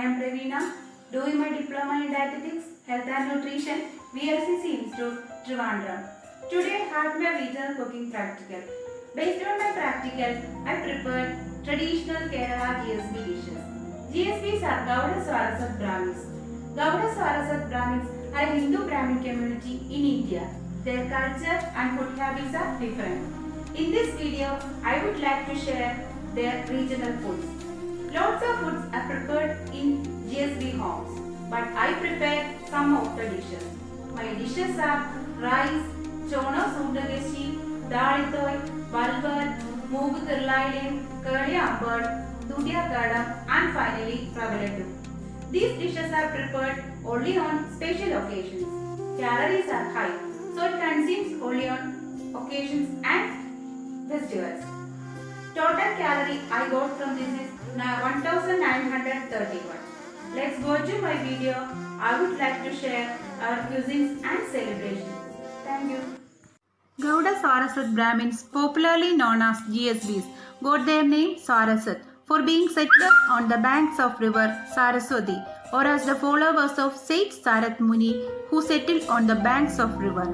am Praveena, doing my diploma in dietetics, health and nutrition, VLCC Institute, Trivandrum. Today I had my regional cooking practical. Based on my practical, I prepared traditional Kerala GSB dishes. GSBs are Gauda Sarasat Brahmins. Gauda Sarasat Brahmins are a Hindu Brahmin community in India. Their culture and food habits are different. In this video, I would like to share their regional foods. Lots of foods are prepared in GSB homes, but I prepared some of the dishes. My dishes are rice, chono sundagashi, dalitoi, valvar, moogu thirlaile, curly ambad, dudia kadam, and finally ravaladdu. These dishes are prepared only on special occasions. Calories are high, so it consumes only on occasions and festivals. Total calorie I got from this is 1931. Let's go to my video. I would like to share our cuisines and celebrations. Thank you. Gauda Sarasat Brahmins, popularly known as GSBs, got their name Sarasat for being settlers on the banks of river Saraswati, or as the followers of Sage Sarat Muni who settled on the banks of river.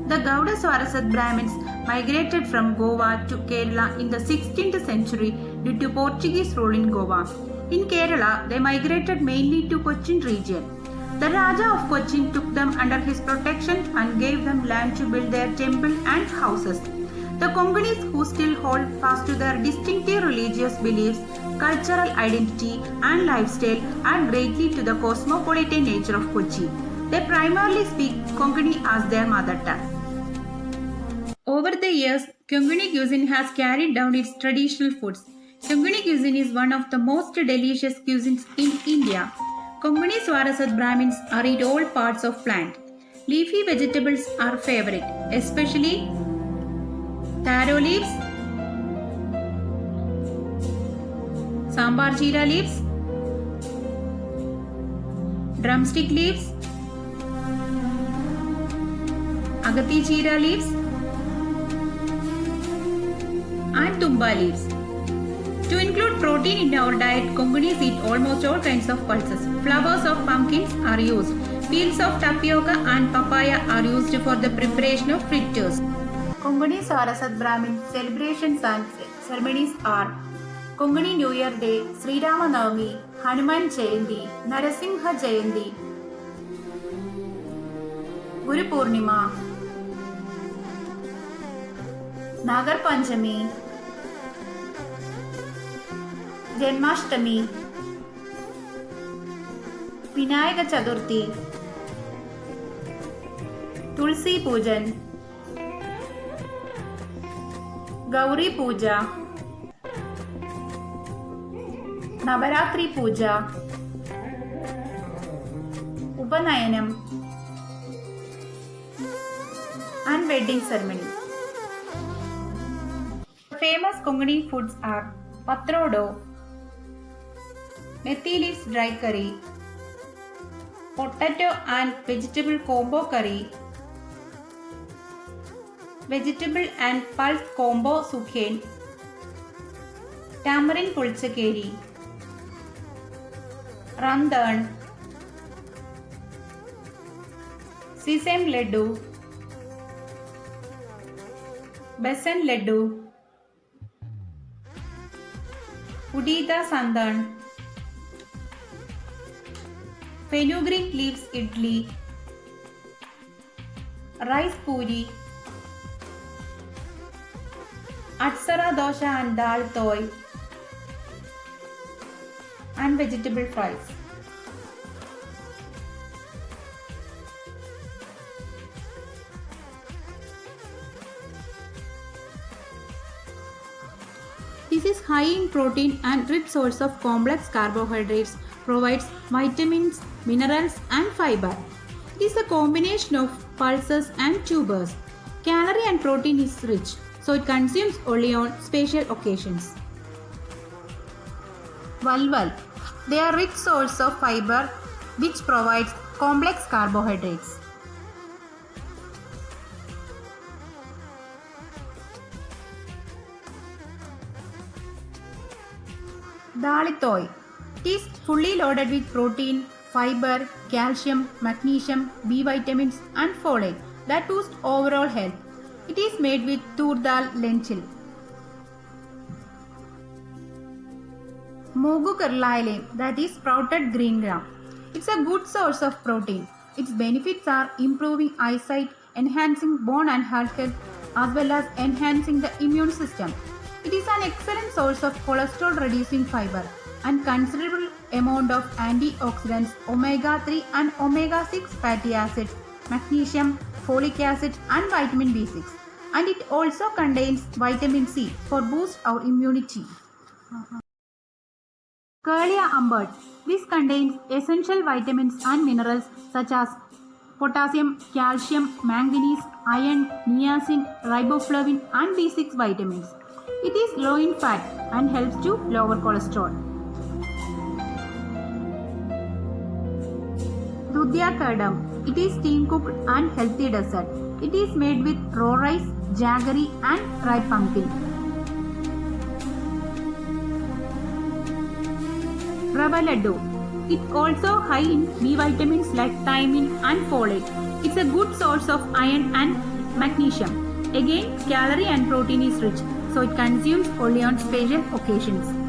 The Gauda Sarasat Brahmins migrated from Goa to Kerala in the 16th century due to Portuguese rule in Goa. In Kerala, they migrated mainly to Cochin region. The Raja of Cochin took them under his protection and gave them land to build their temple and houses. The Konkanis, who still hold fast to their distinctive religious beliefs, cultural identity and lifestyle, add greatly to the cosmopolitan nature of Kochi. They primarily speak Konkani as their mother tongue. Over the years, Konkani cuisine has carried down its traditional foods. Konkani cuisine is one of the most delicious cuisines in India. Konkani Sarasat Brahmins are eat all parts of plant. Leafy vegetables are favorite, especially taro leaves, sambar jeera leaves, drumstick leaves, agati jeera leaves, and tumba leaves. To include protein in our diet, Konkanis eat almost all kinds of pulses. Flowers of pumpkins are used. Peels of tapioca and papaya are used for the preparation of fritters. Konkani Sarasat Brahmin celebrations and ceremonies are Konkani New Year Day, Sri Rama Navami, Hanuman Jayanti, Narasimha Jayanti, Guru Purnima, Nagar Panchami, Janmashtami, Vinayaka Chaturthi, Tulsi Pujan, Gauri Puja, Navaratri Puja, Upanayanam, and wedding ceremony. Famous Konkani foods are patrodo, methi leaves dry curry, potato and vegetable combo curry, vegetable and pulse combo sukhen, tamarind pulchakeri, randan, sesame laddu, besan laddu, udita sandan, fenugreek leaves idli, rice puri, atsara dosha and dal toy, and vegetable fries. This is high in protein and rich source of complex carbohydrates, provides vitamins, minerals and fiber. It is a combination of pulses and tubers. Calorie and protein is rich, so it consumes only on special occasions. Valval. They are rich source of fiber which provides complex carbohydrates. Dalitoi. It is fully loaded with protein, fiber, calcium, magnesium, B vitamins and folate that boost overall health. It is made with tur dal lentil. Mogu Karlaile, that is sprouted green gram. It's a good source of protein. Its benefits are improving eyesight, enhancing bone and heart health, as well as enhancing the immune system. It is an excellent source of cholesterol-reducing fiber and considerable amount of antioxidants, omega-3 and omega-6 fatty acids, magnesium, folic acid and vitamin B6. And it also contains vitamin C for boost our immunity. Curlia Umbert. This contains essential vitamins and minerals such as potassium, calcium, manganese, iron, niacin, riboflavin and B6 vitamins. It is low in fat and helps to lower cholesterol. Dudhya Kardam. It is steam cooked and healthy dessert. It is made with raw rice, jaggery and ripe pumpkin. Rava Laddu. It also high in B vitamins like thiamine and folate. It's a good source of iron and magnesium. Again, calorie and protein is rich, so it consumes only on special occasions.